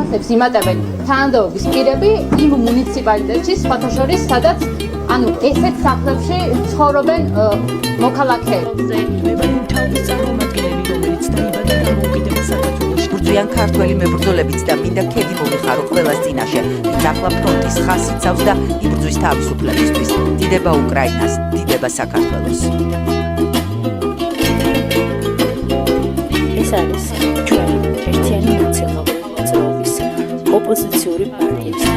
ბალანსებს იმატებენ თანამდებობის პირები იმ მუნიციპალიტეტში, სხვათა შორის, სადაც ანუ ესეთ სახლებში ცხოვრობენ მოქალაქეები. ბრძვიან ქართველი მებრძოლებიც და მინდა ქედი მომიხარო ყველას წინაშე. ახლა ფრონტის ხაზი წავს და იბრძვის თავისუფლებისთვის. დიდება უკრაინას, დიდება საქართველოს. ეს არის ჩვენი ერთიანი ნაციონალური მოძრაობის ოპოზიციური პარტიის